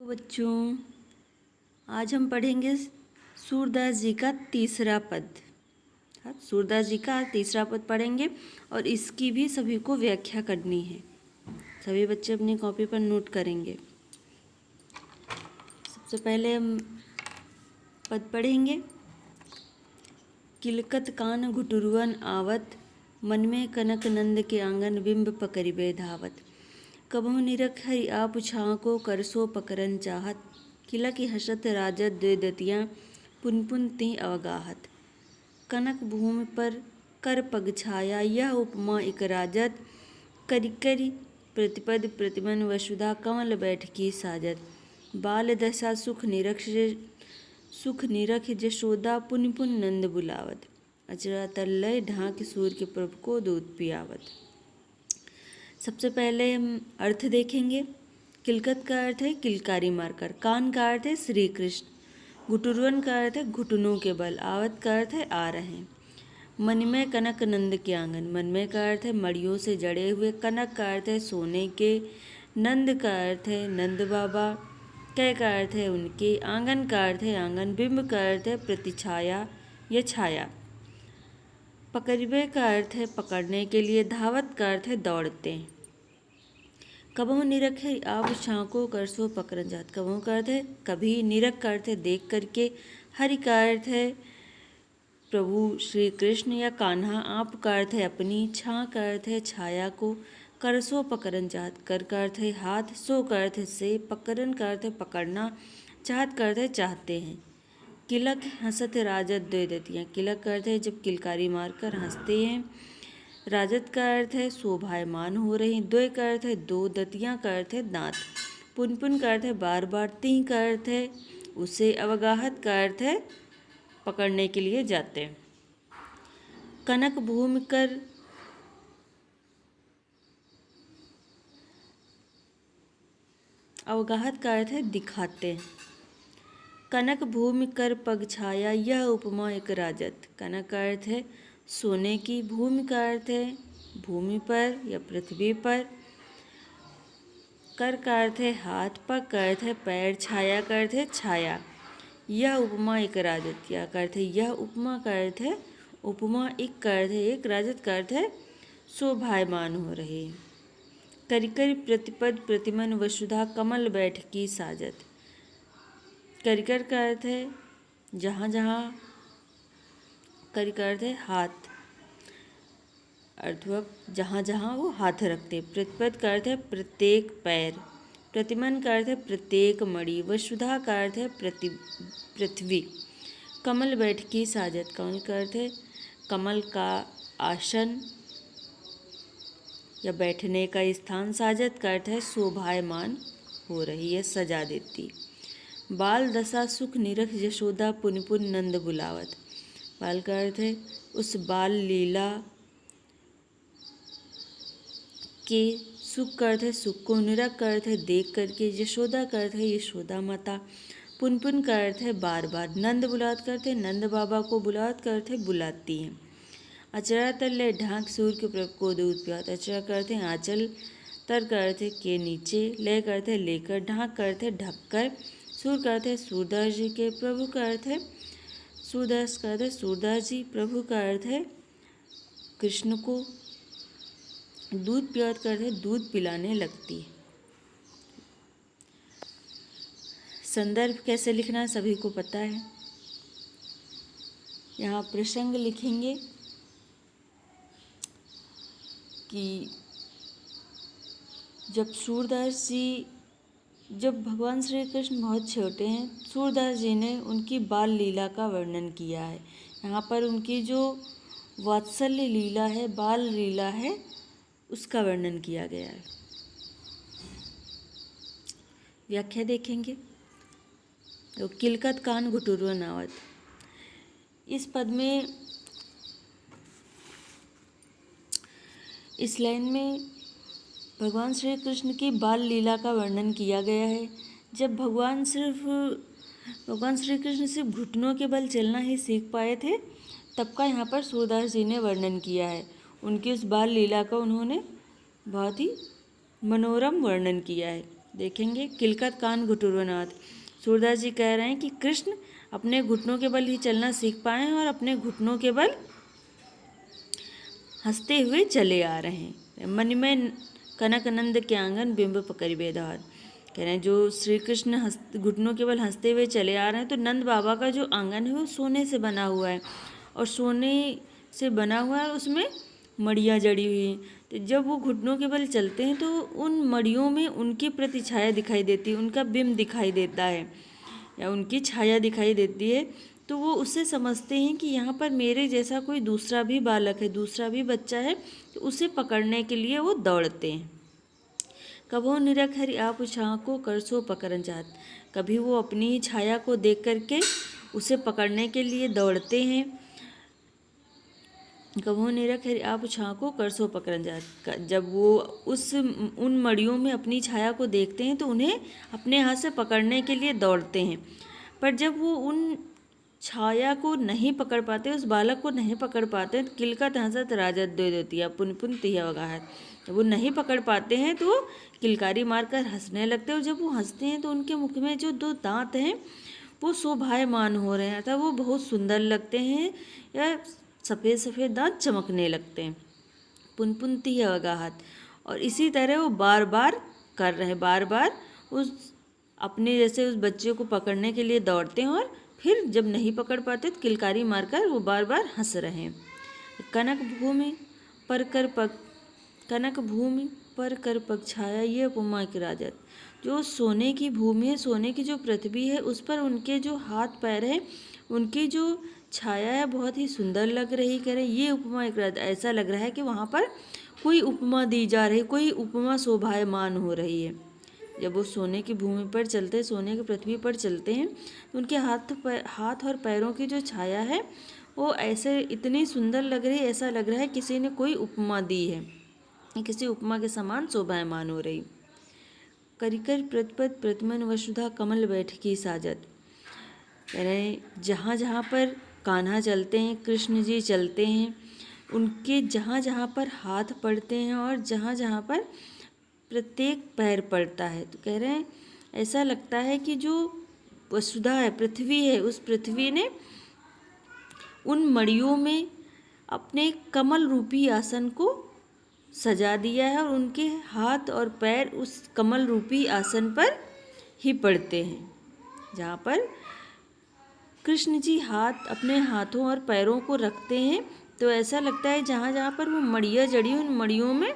बच्चों, आज हम पढ़ेंगे सूरदास जी का तीसरा पद। सूरदास जी का तीसरा पद पढ़ेंगे और इसकी भी सभी को व्याख्या करनी है। सभी बच्चे अपनी कॉपी पर नोट करेंगे। सबसे पहले हम पद पढ़ेंगे। किलकत कान घुटुरवन आवत, मन में कनक नंद के आंगन बिंब पकरिबे धावत। कबहु निरख हरि आप छाँ को करसो पकरन चाहत, किला की हसत राजत द्वे दतियाँ पुन पुन तीं अवगाहत। कनक भूमि पर कर पग छाया, यह उपमा इक राजत, करि करि प्रतिपद प्रतिमन वसुधा कमल बैठकी साजत। बाल दशा सुख निरख जशोदा पुन पुन नंद बुलावत, अचरा तल्लय ढाक सूर्य के प्रभु को दूध पियावत। सबसे पहले हम अर्थ देखेंगे। किलकत का अर्थ है किलकारी मारकर, कान का अर्थ है श्री कृष्ण, घुटुरवन का अर्थ है घुटनों के बल, आवत का अर्थ है आ रहे, मनमय कनक नंद के आंगन, मनमय का अर्थ है मड़ियों से जड़े हुए, कनक का अर्थ है सोने के, नंद का अर्थ है नंद बाबा, कै का अर्थ है उनके, आंगन का अर्थ है आंगन, बिंब का अर्थ है प्रतिछाया या छाया, पकड़बे का अर्थ है पकड़ने के लिए, धावत का अर्थ है दौड़ते। कबहु निरख है आप छाँको करसो पकड़न जात, कबहु का अर्थ है कभी, निरख का अर्थ है देख करके, हरि का अर्थ है प्रभु श्री कृष्ण या कान्हा, आप का अर्थ है अपनी, छाँ का अर्थ है छाया को, करसो पकड़न चाहत, कर का अर्थ है हाथ, सो का अर्थ है से, पकड़न का अर्थ है पकड़ना, चाहत का अर्थ है चाहते हैं। किलक हंसत राजत द्वे दतियाँ, किलक का अर्थ है जब किलकारी मारकर हंसते हैं, राजत का अर्थ है शोभायमान हो रही, द्वे का अर्थ है दो, दतियाँ का अर्थ है दांत, पुन पुन का अर्थ है बार बार, तीं का अर्थ है उसे, अवगाहत का अर्थ है पकड़ने के लिए जाते हैं। कनक भूमि कर अवगाहत का अर्थ है दिखाते हैं। कनक भूमि कर पग छाया, यह उपमा एक राजत, कनक का अर्थ है सोने की, भूमि का अर्थ है भूमि पर या पृथ्वी पर, कर का अर्थ है हाथ, पग का अर्थ है पैर, छाया का अर्थ है छाया, यह उपमा एक राजत, यह का अर्थ है यह, उपमा का अर्थ है उपमा, एक का अर्थ है एक, राजत का अर्थ है शोभायमान हो रहे। करिकर प्रतिपद प्रतिमन वसुधा कमल बैठकी साजत, करिकर का अर्थ है जहाँ जहाँ, कर का अर्थ है हाथ, अर्थवत जहाँ जहाँ वो हाथ रखते, प्रतिपद का अर्थ है प्रत्येक पैर, प्रतिमन का अर्थ है प्रत्येक मणि, वसुधा का अर्थ है पृथ्वी, कमल बैठकी साजत, कमल का अर्थ है कमल का आसन या बैठने का स्थान, साजत का अर्थ है शोभायमान हो रही है, सजा देती। बाल दशा सुख निरख यशोदा पुन पुन नंद बुलावत, बाल का अर्थ है उस बाल लीला के, सुख का अर्थ है सुख को, निरख का अर्थ है देख करके, यशोदा का अर्थ है यशोदा माता, पुन पुन का अर्थ है बार बार, नंद बुलावत का अर्थ है नंद बाबा को, बुलावत का अर्थ है बुलाती हैं। अचरा तल्ले ढाक सूर्य के प्रभु को दूध पियावत, अचरा का अर्थ है आंचल, तर का अर्थ है के नीचे, लय का अर्थ है लेकर, ढाक का अर्थ है ढककर, सूर्य का अर्थ है सूरदास जी के, प्रभु का अर्थ है सूरदास का अर्थ है सूरदास जी, प्रभु का अर्थ है कृष्ण को, दूध पियावत का अर्थ है दूध पिलाने लगती। संदर्भ कैसे लिखना है सभी को पता है। यहाँ प्रसंग लिखेंगे कि जब भगवान श्री कृष्ण बहुत छोटे हैं, सूरदास जी ने उनकी बाल लीला का वर्णन किया है। यहाँ पर उनकी जो वात्सल्य लीला है, बाल लीला है, उसका वर्णन किया गया है। व्याख्या देखेंगे। तो किलकत कान घुटुरवन आवत, इस पद में, इस लाइन में भगवान श्री कृष्ण की बाल लीला का वर्णन किया गया है। जब भगवान श्री कृष्ण सिर्फ घुटनों के बल चलना ही सीख पाए थे, तब का यहाँ पर सूरदास जी ने वर्णन किया है। उनकी उस बाल लीला का उन्होंने बहुत ही मनोरम वर्णन किया है। देखेंगे। किलकत कान घुटुरनाथ, सूरदास जी कह रहे हैं कि कृष्ण अपने घुटनों के बल ही चलना सीख पाए हैं और अपने घुटनों के बल हंसते हुए चले आ रहे हैं। मन में कनकनंद के आंगन बिंब पकड़ बेधार, कह रहे हैं जो श्री कृष्ण घुटनों के बल हंसते हुए चले आ रहे हैं, तो नंद बाबा का जो आंगन है वो सोने से बना हुआ है और सोने से बना हुआ है, उसमें मड़ियाँ जड़ी हुई हैं। तो जब वो घुटनों के बल चलते हैं तो उन मड़ियों में उनकी प्रतिछाया दिखाई देती है, उनका बिंब दिखाई देता है या उनकी छाया दिखाई देती है। तो वो उससे समझते हैं कि यहाँ पर मेरे जैसा कोई दूसरा भी बालक है, दूसरा भी बच्चा है, तो उसे पकड़ने के लिए वो दौड़ते हैं। कभो निरख हरि आप छाँ को करसो पकड़न चाहत, कभी वो अपनी ही छाया को देख करके उसे पकड़ने के लिए दौड़ते हैं। कभो निरख हरि आप छाँ को करसो पकड़न चाहत, जब वो उन मड़ियों में अपनी छाया को देखते हैं तो उन्हें अपने हाथ से पकड़ने के लिए दौड़ते हैं। पर जब वो उन छाया को नहीं पकड़ पाते, उस बालक को नहीं पकड़ पाते, किलकत हंसत राजत दे देती है पुन पुन तिया वगाहत, वो नहीं पकड़ पाते हैं तो किलकारी मारकर हंसने लगते हैं। और जब वो हंसते हैं तो उनके मुख में जो 2 दांत हैं वो शोभायमान हो रहे हैं, अर्थात वो बहुत सुंदर लगते हैं या सफ़ेद सफ़ेद दांत चमकने लगते हैं। पुन पुन तिया वगाहत, और इसी तरह वो बार बार कर रहे हैं, बार बार उस अपने जैसे उस बच्चे को पकड़ने के लिए दौड़ते हैं और फिर जब नहीं पकड़ पाते तो किलकारी मारकर वो बार बार हंस रहे हैं। कनक भूमि पर कर पग छाया, ये उपमा की राजत, जो सोने की भूमि है, सोने की जो पृथ्वी है, उस पर उनके जो हाथ पैर है, उनकी जो छाया है बहुत ही सुंदर लग रही। कह रहे ये उपमा एक राजत, ऐसा लग रहा है कि वहाँ पर कोई उपमा दी जा रही, कोई उपमा शोभायमान हो रही है। जब वो सोने की भूमि पर चलते हैं, सोने की पृथ्वी पर चलते हैं, तो उनके हाथ और पैरों की जो छाया है वो ऐसे इतनी सुंदर लग रही है, ऐसा लग रहा है किसी ने कोई उपमा दी है, किसी उपमा के समान शोभायमान हो रही। करिकर प्रतिपद प्रतिमन वसुधा कमल बैठकी साजत, कह रहे हैं जहाँ जहाँ पर कान्हा चलते हैं, कृष्ण जी चलते हैं, उनके जहाँ जहाँ पर हाथ पड़ते हैं और जहाँ जहाँ पर प्रत्येक पैर पड़ता है, तो कह रहे हैं ऐसा लगता है कि जो वसुधा है, पृथ्वी है, उस पृथ्वी ने उन मड़ियों में अपने कमल रूपी आसन को सजा दिया है और उनके हाथ और पैर उस कमल रूपी आसन पर ही पड़ते हैं। जहाँ पर कृष्ण जी अपने हाथों और पैरों को रखते हैं, तो ऐसा लगता है जहाँ जहाँ पर वो मड़ियाँ जड़ी, उन मड़ियों में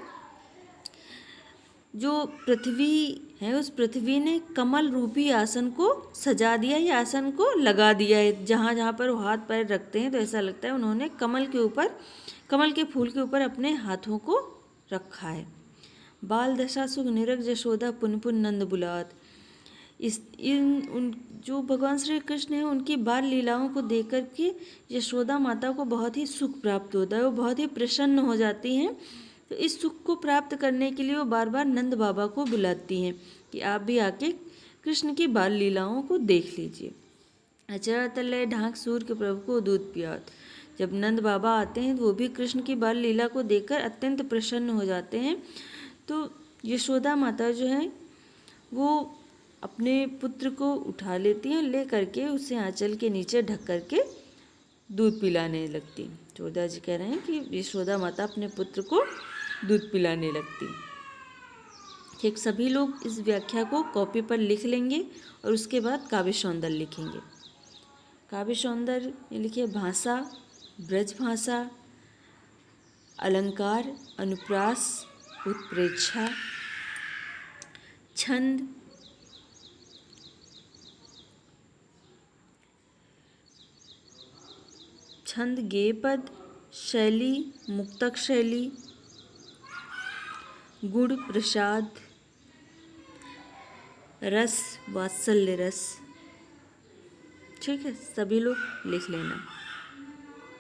जो पृथ्वी है, उस पृथ्वी ने कमल रूपी आसन को सजा दिया है, आसन को लगा दिया है। जहाँ जहाँ पर वो हाथ पैर रखते हैं तो ऐसा लगता है उन्होंने कमल के फूल के ऊपर अपने हाथों को रखा है। बाल दशा सुख निरख जशोदा पुन पुन नंद बुलात, जो भगवान श्री कृष्ण हैं उनकी बाल लीलाओं को देख कर के यशोदा माता को बहुत ही सुख प्राप्त होता है, वो बहुत ही प्रसन्न हो जाती हैं। तो इस सुख को प्राप्त करने के लिए वो बार बार नंद बाबा को बुलाती हैं कि आप भी आके कृष्ण की बाल लीलाओं को देख लीजिए। अचरा तलय ढाक सूर के प्रभु को दूध पियात, जब नंद बाबा आते हैं तो वो भी कृष्ण की बाल लीला को देखकर अत्यंत प्रसन्न हो जाते हैं। तो यशोदा माता जो है वो अपने पुत्र को उठा लेती हैं, ले करके उसे आंचल के नीचे ढक करके दूध पिलाने लगती। सूरदास जी कह रहे हैं कि यशोदा माता अपने पुत्र को दूध पिलाने लगती। ठीक, सभी लोग इस व्याख्या को कॉपी पर लिख लेंगे और उसके बाद काव्य सौंदर्य लिखेंगे। काव्य सौंदर्य में लिखिए भाषा, ब्रज भाषा, अलंकार, अनुप्रास, उत्प्रेक्षा, छंद, गेय पद, शैली, मुक्तक शैली, गुण, प्रसाद, रस, वात्सल्य रस। ठीक है, सभी लोग लिख लेना।